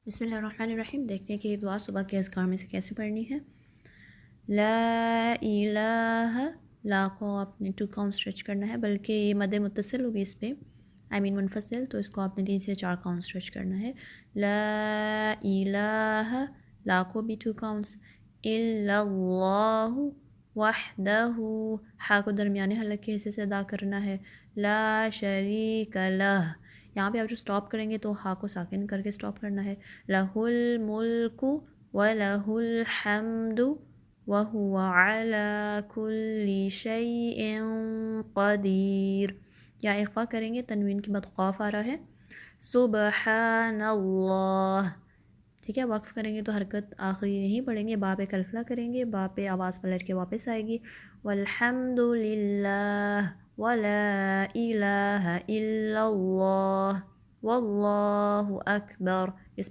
बिस्मिल्लाहिर्रहमानिर्रहीम। देखते हैं कि ये दुआ सुबह के अज़कार में से कैसे पढ़नी है। ला इलाहा, ला को आपने 2 काउंट स्ट्रेच करना है, बल्कि ये मद मुत्तसिल होगी इस पर, आई मीन मुनफसिल, तो इसको आपने 3 से 4 काउंट स्ट्रेच करना है। ला इलाहा, ला को भी 2 काउंट्स। इल्लल्लाहु वहदहु, हा को दरमियाने हलक के हिस्से से अदा करना है। ला शरीका लह, यहाँ पे आप जो स्टॉप करेंगे तो हा को साकिन करके स्टॉप करना है। लहुल मुल्कु व लहुल हम्दु व हुवा अला कुल्लि शैइन क़दीर। या इख्फा करेंगे, तनवीन के बाद क़ाफ आ रहा है। सुबहानल्लाह, ठीक है। वक्फ करेंगे तो हरकत आखिरी नहीं पढ़ेंगे, बा पे कलफला करेंगे, बा पे आवाज़ पलट के वापस आएगी। वल्हम्दुलिल्लाह वला इलाहा इल्लल्लाह वल्लाहु अकबर। इस